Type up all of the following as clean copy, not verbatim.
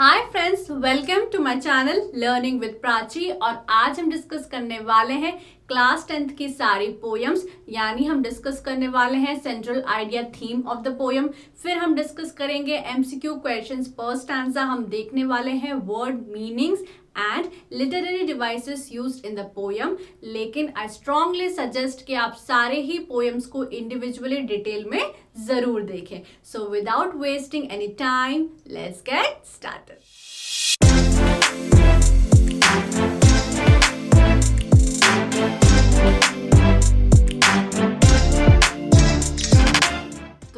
Hi friends, welcome to my channel learning with Prachi. और आज हम डिस्कस करने वाले हैं क्लास 10th की सारी पोएम्स, यानी हम डिस्कस करने वाले हैं central idea theme of the poem. फिर हम डिस्कस करेंगे एमसीक्यू क्वेश्चंस पर स्टैंजा। हम देखने वाले हैं word meanings and literary devices used in the poem. लेकिन आई स्ट्रांगली सजेस्ट कि आप सारे ही पोएम्स को इंडिविजुअली डिटेल में जरूर देखें। So without wasting any time, let's get started.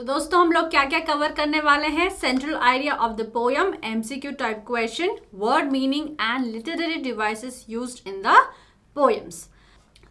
दोस्तों, हम लोग क्या क्या कवर करने वाले हैं? Central idea of the poem, MCQ type question, word meaning and literary devices used in the poems.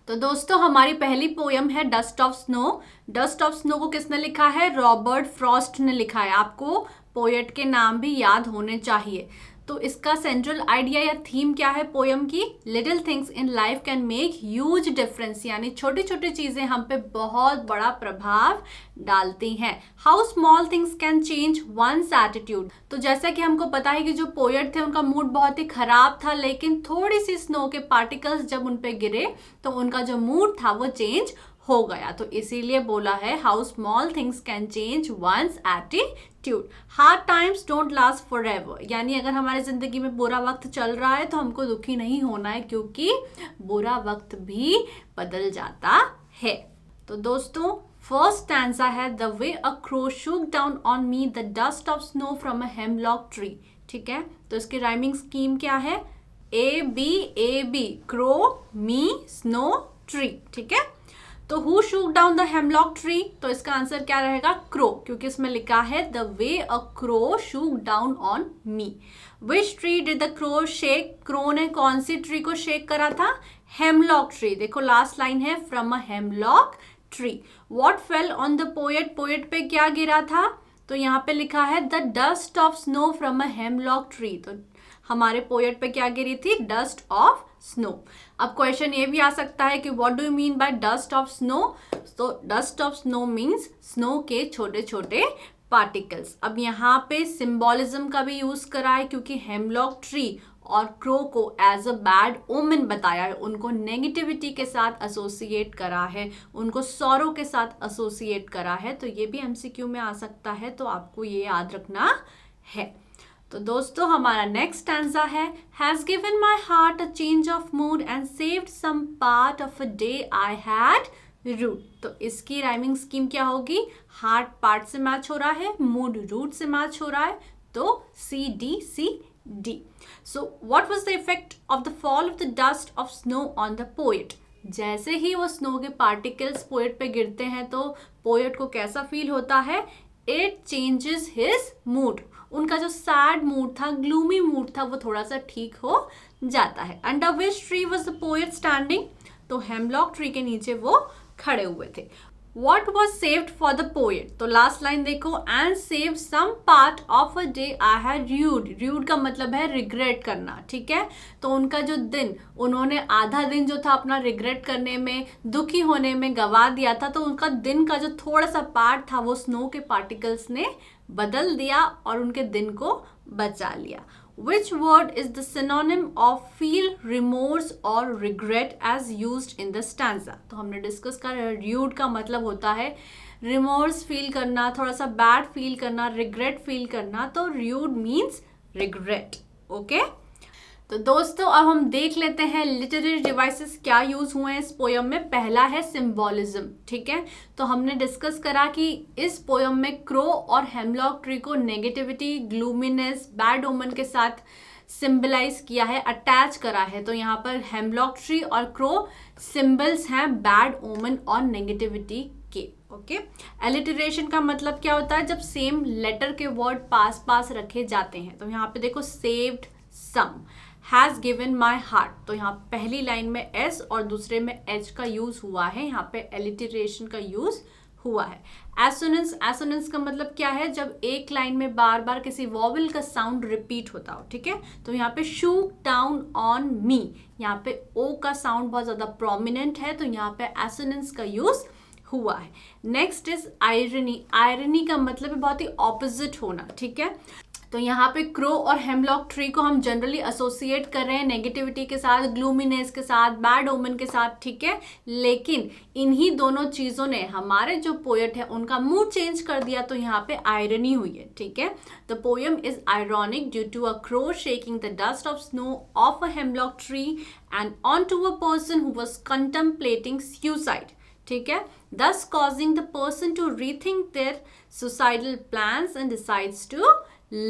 तो दोस्तों, हमारी पहली पोएम है dust of snow. Dust of snow को किसने लिखा है? रॉबर्ट फ्रॉस्ट ने लिखा है। आपको पोएट के नाम भी याद होने चाहिए। तो इसका सेंट्रल आइडिया या थीम क्या है पोएम की? Little things in life can make huge difference, यानी छोटी छोटी चीजें हम पे बहुत बड़ा प्रभाव डालती हैं। How small things can change one's attitude. तो जैसा कि हमको पता है कि जो पोएट थे उनका मूड बहुत ही खराब था, लेकिन थोड़ी सी स्नो के पार्टिकल्स जब उन पे गिरे तो उनका जो मूड था वो चेंज हो गया। तो इसीलिए बोला है how small things can change one's attitude. Hard times don't last forever, यानी अगर हमारे जिंदगी में बुरा वक्त चल रहा है तो हमको दुखी नहीं होना है, क्योंकि बुरा वक्त भी बदल जाता है। तो दोस्तों, फर्स्ट स्टैंजा है the way a crow shook down on me the dust of snow from a hemlock tree. ठीक है, तो इसकी राइमिंग स्कीम क्या है? A B, crow, me, snow, tree. ठीक है, तो who shook down the hemlock tree? तो इसका आंसर क्या रहेगा? क्रो, क्योंकि इसमें लिखा है the way a crow shook down on me. Which tree did the crow shake? Crow ने कौन सी ट्री को शेक करा था? Hemlock tree. देखो लास्ट लाइन है from a hemlock tree. What fell on the poet? Poet पे क्या गिरा था? तो यहाँ पे लिखा है the dust of snow from a hemlock tree. तो हमारे पोएट पे क्या गिरी थी? Dust of snow. अब क्वेश्चन ये भी आ सकता है कि what do you mean by dust of snow? तो dust of snow means snow के छोटे छोटे पार्टिकल्स। अब यहाँ पे सिंबॉलिज्म का भी यूज करा है, क्योंकि हेमलॉक ट्री और क्रो को एज अ बैड ओमेन बताया है, उनको नेगेटिविटी के साथ एसोसिएट करा है, उनको सॉरो के साथ एसोसिएट करा है। तो ये भी एमसीक्यू में आ सकता है, तो आपको ये याद रखना है। तो दोस्तों, हमारा नेक्स्ट स्टैंजा है has given my heart a change of mood and saved some part of a day I had rued. तो इसकी राइमिंग स्कीम क्या होगी? हार्ट पार्ट से मैच हो रहा है, मूड रूट से मैच हो रहा है, तो C D. So what was the effect of the fall of the dust of snow on the poet? जैसे ही वो स्नो के पार्टिकल्स पोएट पे गिरते हैं तो पोएट को कैसा फील होता है? It changes his mood. उनका जो सैड मूड था, ग्लूमी मूड था, वो थोड़ा सा ठीक हो जाता है। Under which tree was the poet standing? तो हेमलॉक ट्री के नीचे वो खड़े हुए थे। What was saved for the poet? तो लास्ट लाइन देखो, and save some part of a day I had rued। rued का मतलब है रिग्रेट करना। ठीक है, तो उनका जो दिन, उन्होंने आधा दिन जो था अपना रिग्रेट करने में, दुखी होने में गवा दिया था, तो उनका दिन का जो थोड़ा सा पार्ट था वो स्नो के पार्टिकल्स ने बदल दिया और उनके दिन को बचा लिया। Which word is the synonym of feel, remorse or regret as used in the stanza? तो हमने डिस्कस करा rued का मतलब होता है रिमोर्स फील करना, थोड़ा सा बैड फील करना, रिग्रेट फील करना। तो rued means regret। ओके, तो दोस्तों, अब हम देख लेते हैं लिटरेरी डिवाइसेस क्या यूज हुए हैं इस पोयम में। पहला है सिंबॉलिज्म। ठीक है, तो हमने डिस्कस करा कि इस पोयम में क्रो और हेमलॉक ट्री को नेगेटिविटी, ग्लूमीनेस, बैड ओमन के साथ सिंबलाइज किया है, अटैच करा है। तो यहाँ पर हेमलॉक ट्री और क्रो सिंबल्स हैं बैड ओमन और नेगेटिविटी के। ओके, एलिटरेशन का मतलब क्या होता है? जब सेम लेटर के वर्ड पास पास रखे जाते हैं। तो यहाँ पे देखो saved some, has given my heart. तो यहाँ पहली लाइन में एस और दूसरे में एच का यूज हुआ है, यहाँ पे एलिटरेशन का यूज हुआ है। एसोनेंस, एसोनेंस का मतलब क्या है? जब एक लाइन में बार बार किसी वॉवल का साउंड रिपीट होता हो। ठीक है, तो यहाँ पे शूक डाउन ऑन मी, यहाँ पे ओ का साउंड बहुत ज्यादा प्रोमिनेंट है, तो यहाँ पे एसोनेंस का यूज हुआ है। Next is irony. आयरनी का मतलब है बहुत ही ऑपोजिट होना। ठीक है, तो यहाँ पे क्रो और हेमलॉक ट्री को हम जनरली एसोसिएट कर रहे हैं नेगेटिविटी के साथ, ग्लूमीनेस के साथ, बैड ओमन के साथ, ठीक है। लेकिन इन्हीं दोनों चीज़ों ने हमारे जो पोएट है उनका मूड चेंज कर दिया, तो यहाँ पे आयरनी हुई है, ठीक है। The poem is ironic due to a crow shaking the dust of snow off a hemlock tree and on to a person who was contemplating suicide, ठीक है, thus causing the person to rethink their suicidal plans and decides to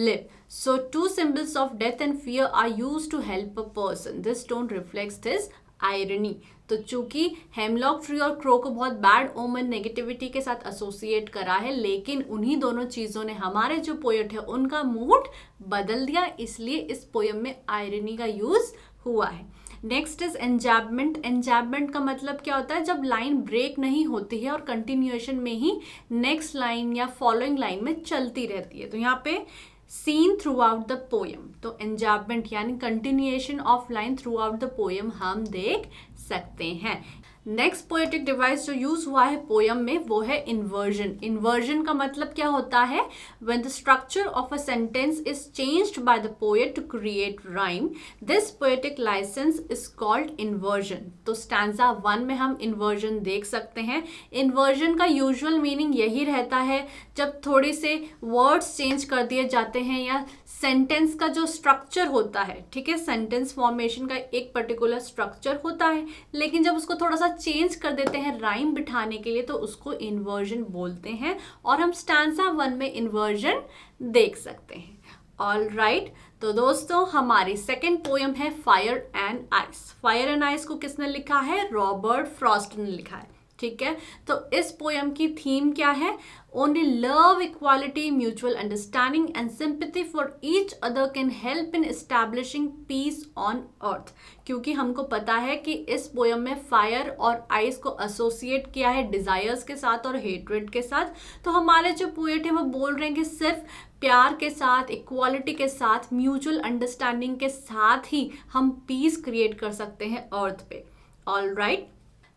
live. So two symbols of death and fear are used to help a person. This stone reflects his irony. तो चूंकि hemlock tree और crow को बहुत bad ओमन negativity के साथ associate करा है, लेकिन उन्हीं दोनों चीज़ों ने हमारे जो पोएट है उनका मूड बदल दिया, इसलिए इस पोएम में आयरनी का यूज हुआ है। Next is एंजैबमेंट। एंजैबमेंट का मतलब क्या होता है, जब लाइन ब्रेक नहीं होती है और कंटिन्यूएशन में ही नेक्स्ट लाइन या फॉलोइंग लाइन में चलती रहती है। तो यहाँ पे seen through out the poem, तो एंजैबमेंट यानी continuation of line through out the poem हम देख सकते हैं। नेक्स्ट पोएटिक डिवाइस जो यूज हुआ है पोएम में वो है इन्वर्जन। इन्वर्जन का मतलब क्या होता है, when the structure of a sentence is changed by the poet to create rhyme, this poetic licence is called inversion. तो स्टैंजा 1 में हम इन्वर्जन देख सकते हैं। इन्वर्जन का यूजुअल मीनिंग यही रहता है जब थोड़े से वर्ड्स चेंज कर दिए जाते हैं या सेंटेंस का जो स्ट्रक्चर होता है, ठीक है, सेंटेंस फॉर्मेशन का एक पर्टिकुलर स्ट्रक्चर होता है, लेकिन जब उसको थोड़ा सा चेंज कर देते हैं राइम बिठाने के लिए तो उसको इन्वर्जन बोलते हैं, और हम स्टैंजा 1 में इन्वर्जन देख सकते हैं। ऑल राइट, तो दोस्तों हमारी सेकेंड पोएम है fire and ice. Fire and ice को किसने लिखा है, रॉबर्ट फ्रॉस्ट ने लिखा है, ठीक है। तो इस पोएम की थीम क्या है, only love, equality, mutual understanding and sympathy for each other can help in establishing peace on earth. क्योंकि हमको पता है कि इस पोएम में फायर और आइस को एसोसिएट किया है डिजायर्स के साथ और हेट्रेड के साथ। तो हमारे जो पोएट है वो बोल रहे हैं कि सिर्फ प्यार के साथ, इक्वालिटी के साथ, म्यूचुअल अंडरस्टैंडिंग के साथ ही हम पीस क्रिएट कर सकते हैं अर्थ पे। All right,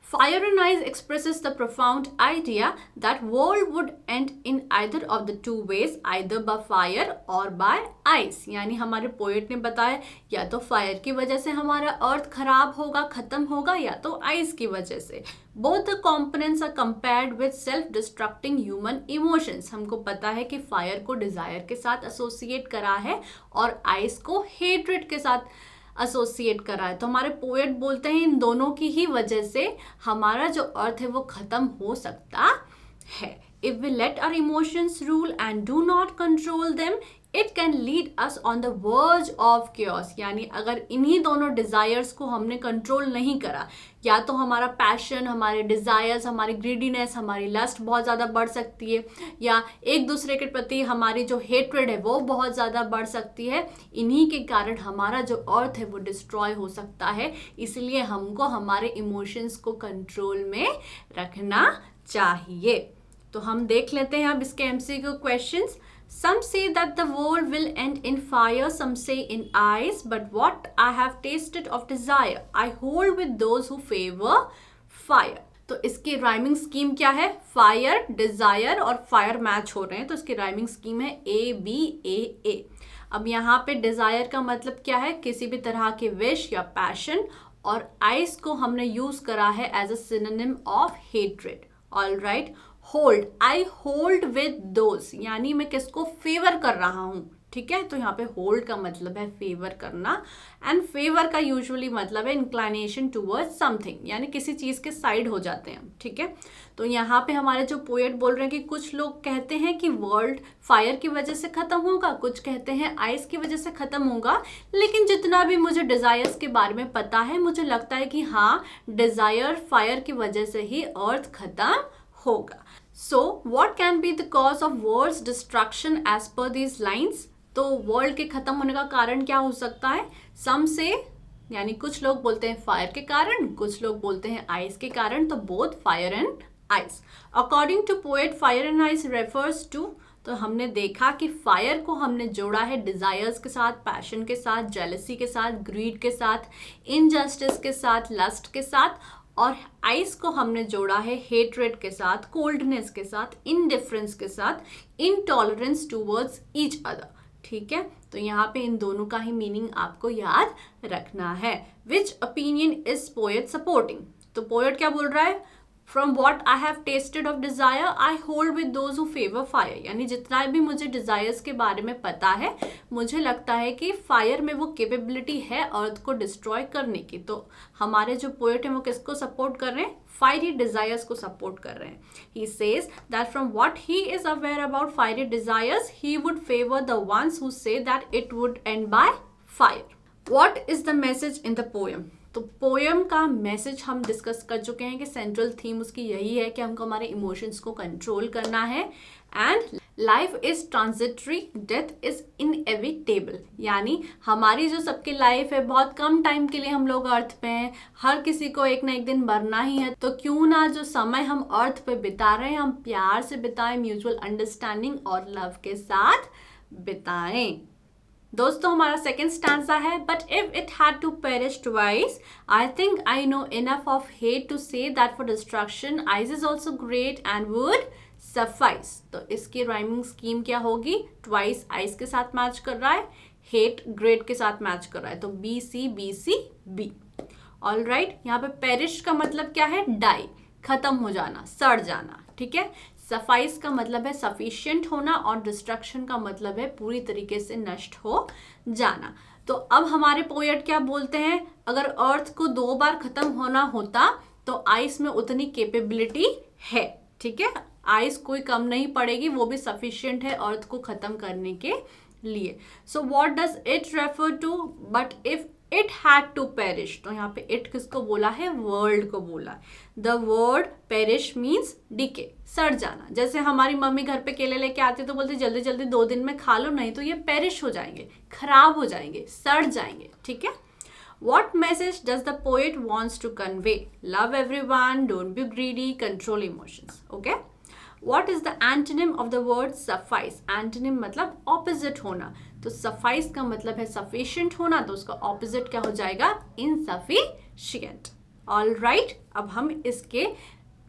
Fire and Ice expresses the profound idea that world would end in either of the two ways, either by fire or by ice. यानी हमारे पोएट ने बताया या तो फायर की वजह से हमारा अर्थ खराब होगा, खत्म होगा, या तो आइस की वजह से। Both the components are compared with self-destructing human emotions. हमको पता है कि फायर को डिजायर के साथ एसोसिएट करा है और आइस को हेट्रेड के साथ एसोसिएट करा है। तो हमारे पोएट बोलते हैं इन दोनों की ही वजह से हमारा जो अर्थ है वो खत्म हो सकता है। If we let our emotions rule and do not control them, it can lead us on the verge of chaos. यानी अगर इन्हीं दोनों डिजायर्स को हमने कंट्रोल नहीं करा, या तो हमारा पैशन, हमारे डिजायर्स, हमारी ग्रीडीनेस, हमारी लस्ट बहुत ज़्यादा बढ़ सकती है, या एक दूसरे के प्रति हमारी जो हेट्रेड है वो बहुत ज़्यादा बढ़ सकती है। इन्हीं के कारण हमारा जो अर्थ है वो डिस्ट्रॉय हो सकता है। इसलिए हमको हमारे इमोशंस को कंट्रोल में रखना चाहिए। तो हम देख लेते हैं अब इसके MCQ questions. Some say that the world will end in fire, some say in ice, but what I have tasted of desire, I hold with those who favor fire. तो इसकी राइमिंग स्कीम क्या है, fire, Dzire और fire match हो रहे हैं, तो इसकी राइमिंग स्कीम है ABAA। अब यहाँ पे डिजायर का मतलब क्या है, किसी भी तरह के विश या पैशन, और आइस को हमने यूज करा है as a synonym of hatred. All right, hold, I hold with those, यानी मैं किसको फेवर कर रहा हूँ, ठीक है। तो यहाँ पे होल्ड का मतलब है फेवर करना, एंड फेवर का यूजुअली मतलब है इंक्लाइनेशन टूवर्ड्स समथिंग, यानी किसी चीज़ के साइड हो जाते हैं, ठीक है। तो यहाँ पे हमारे जो पोएट बोल रहे हैं कि कुछ लोग कहते हैं कि वर्ल्ड फायर की वजह से ख़त्म होगा, कुछ कहते हैं आइस की वजह से ख़त्म होगा, लेकिन जितना भी मुझे डिज़ायर्स के बारे में पता है, मुझे लगता है कि हाँ, डिज़ायर फायर की वजह से ही अर्थ ख़त्म होगा। So, what can be the cause of world's destruction as per these lines? तो वर्ल्ड के खत्म होने का कारण क्या हो सकता है, सम से, यानी कुछ लोग बोलते हैं फायर के कारण, कुछ लोग बोलते हैं आइस के कारण, तो both fire and ice. According to poet, fire and ice refers to, तो हमने देखा कि फायर को हमने जोड़ा है डिजायर्स के साथ, पैशन के साथ, जेलसी के साथ, ग्रीड के साथ, इनजस्टिस के साथ, लस्ट के साथ, और आइस को हमने जोड़ा है हेट्रेड के साथ, कोल्डनेस के साथ, इनडिफरेंस के साथ, इनटॉलरेंस टूवर्ड्स ईच अदर, ठीक है, तो यहाँ पे इन दोनों का ही मीनिंग आपको याद रखना है. विच ओपिनियन इज पोएट सपोर्टिंग? तो पोएट क्या बोल रहा है? From what I have tested of desire I hold with those who favour fire. यानी जितना भी मुझे डिजायर्स के बारे में पता है, मुझे लगता है कि फायर में वो कैपेबिलिटी है अर्थ को डिस्ट्रॉय करने की. तो हमारे जो पोएट हैं वो किसको सपोर्ट कर रहे हैं? फायरी डिजायर्स को सपोर्ट कर रहे हैं. He says that from what he is aware about fiery desires he would favour the ones who say that it would and by fire. What is the message in the poem? तो poem का message हम discuss कर चुके हैं कि central theme उसकी यही है कि हमको हमारे इमोशंस को कंट्रोल करना है. And life is transitory, death is inevitable. यानी हमारी जो सबकी लाइफ है, बहुत कम टाइम के लिए हम लोग अर्थ पे हैं, हर किसी को एक ना एक दिन मरना ही है. तो क्यों ना जो समय हम अर्थ पे बिता रहे हैं हम प्यार से बिताएं, म्यूचुअल अंडरस्टैंडिंग और लव के साथ बिताएं. दोस्तों हमारा सेकेंड स्टैंजा है, but if it had to perish twice I think I know enough of hate to say that for destruction ice is also great and would suffice. तो इसकी rhyming scheme क्या होगी? ट्वाइस आइस के साथ match कर रहा है, hate great के साथ मैच कर रहा है, तो B C B C B. All right, यहाँ पे पेरिश का मतलब क्या है? डाई, खत्म हो जाना, सड़ जाना. ठीक है, सफाइस का मतलब है सफिशिएंट होना और डिस्ट्रक्शन का मतलब है पूरी तरीके से नष्ट हो जाना. तो अब हमारे पोएट क्या बोलते हैं? अगर अर्थ को 2 बार खत्म होना होता तो आइस में उतनी कैपेबिलिटी है. ठीक है, आइस कोई कम नहीं पड़ेगी, वो भी सफिशिएंट है अर्थ को खत्म करने के लिए. So what does it refer to? But if it had to perish, तो यहाँ पे इट किसको बोला है? वर्ल्ड को बोला. The word perish means decay, सड़ जाना. जैसे हमारी मम्मी घर पे केले लेके आती तो बोलती जल्दी जल्दी 2 दिन में खा लो, नहीं तो ये पेरिश हो जाएंगे, खराब हो जाएंगे, सड़ जाएंगे. ठीक है. What message does the poet wants to convey? Love everyone, don't be greedy, control emotions. Okay? What is the antonym of the word suffice? Antonym मतलब opposite होना. तो suffice का मतलब है sufficient होना, तो उसका opposite क्या हो जाएगा? Insufficient. All right, अब हम इसके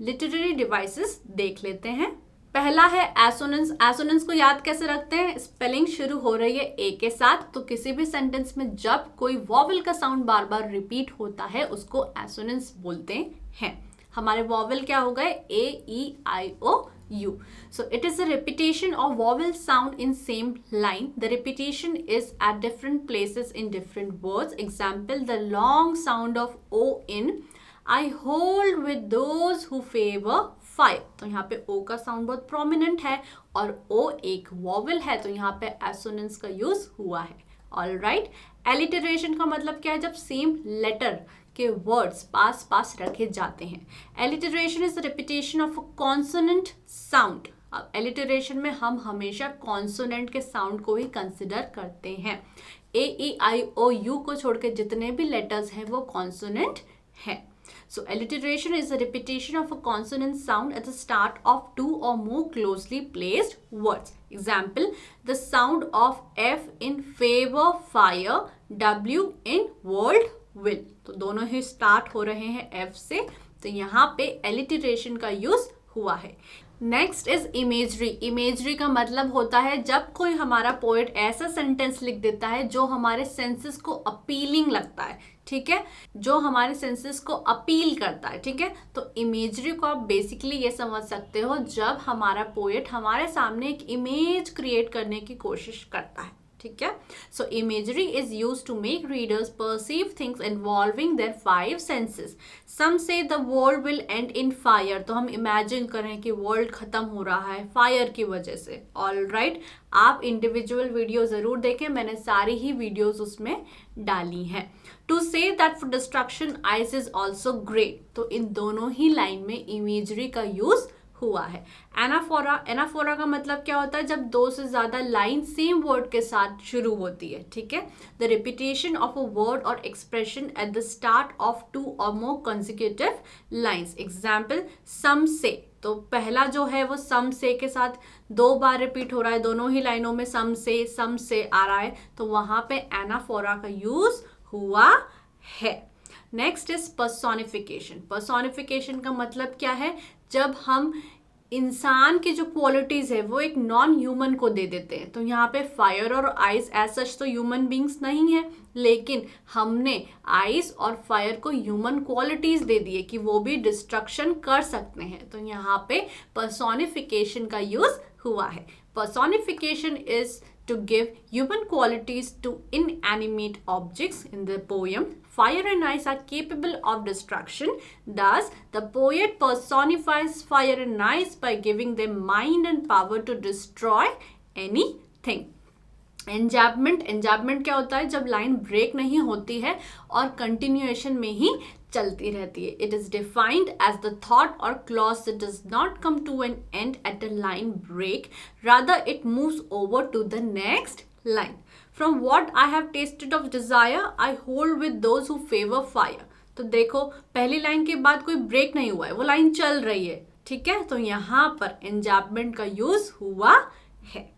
literary devices देख लेते हैं. पहला है एसोनेंस. एसोनेंस को याद कैसे रखते हैं? स्पेलिंग शुरू हो रही है ए के साथ, तो किसी भी सेंटेंस में जब कोई वॉवल का साउंड बार बार रिपीट होता है उसको एसोनेंस बोलते हैं. हमारे वॉवल क्या हो गए? A E I O U. So it is a repetition of vowel sound in same line. The repetition is at different places in different words. Example, the long sound of O in I hold with those who favour fire. तो यहाँ पे ओ का sound बहुत prominent है और ओ एक vowel है, तो यहाँ पे एसोनेंस का यूज हुआ है. All right. एलिटरेशन का मतलब क्या है? जब सेम लेटर के वर्ड्स पास पास रखे जाते हैं. Alliteration is the repetition of a consonant sound. अब एलिटरेशन में हम हमेशा कॉन्सोनेंट के साउंड को ही कंसिडर करते हैं. ए ई आई ओ यू को छोड़ के जितने भी लेटर्स हैं वो कॉन्सोनेंट है. So alliteration is a repetition of a consonant sound at the start of 2 or more closely placed words. Example, the sound of F in favor, fire, W in world, will. तो दोनों ही start हो रहे हैं F से, तो यहाँ पे alliteration का यूज हुआ है. Next is imagery. इमेजरी का मतलब होता है जब कोई हमारा पोएट ऐसा सेंटेंस लिख देता है जो हमारे सेंसेस को अपीलिंग लगता है. ठीक है, जो हमारे सेंसेस को अपील करता है. ठीक है, तो इमेजरी को आप बेसिकली ये समझ सकते हो जब हमारा पोएट हमारे सामने एक इमेज क्रिएट करने की कोशिश करता है. ठीक है, so imagery is use to make readers perceive things involving their 5 senses. Some say the world will end in fire. तो हम इमेजिन करें कि वर्ल्ड खत्म हो रहा है फायर की वजह से. ऑल राइट, आप इंडिविजुअल वीडियो जरूर देखें, मैंने सारी ही वीडियोस उसमें डाली हैं. To say that for destruction ice is also great. तो इन दोनों ही लाइन में इमेजरी का यूज हुआ है. एनाफोरा. एनाफोरा का मतलब क्या होता है? जब 2 से ज्यादा लाइन सेम वर्ड के साथ शुरू होती है. ठीक है, the repetition of a word or expression at the start of 2 or more consecutive lines. Example, some say. तो पहला जो है वो सम से के साथ 2 बार रिपीट हो रहा है, दोनों ही लाइनों में सम से आ रहा है, तो वहां पे एनाफोरा का यूज हुआ है. Next is personification. पर्सोनिफिकेशन का मतलब क्या है? जब हम इंसान की जो क्वालिटीज है वो एक नॉन ह्यूमन को दे देते हैं। तो यहाँ पे फायर और आइस एज सच तो ह्यूमन बींग्स नहीं है, लेकिन हमने आइस और फायर को ह्यूमन क्वालिटीज दे दिए कि वो भी डिस्ट्रक्शन कर सकते हैं। तो यहाँ पे पर्सोनिफिकेशन का यूज हुआ है। Personification is to give human qualities to inanimate objects in the poem. Fire and ice are capable of destruction. Thus, the poet personifies fire and ice by giving them mind and power to destroy anything. एंजैपमेंट क्या होता है? जब line break नहीं होती है और continuation में ही चलती रहती है. It is defined as the thought or clause that does not come to an end at a line break, rather it moves over to the next line. From what I have tasted of desire, I hold with those who favor fire. तो देखो पहली line के बाद कोई break नहीं हुआ है, वो लाइन चल रही है, ठीक है. तो यहाँ पर एंजैपमेंट का यूज हुआ है.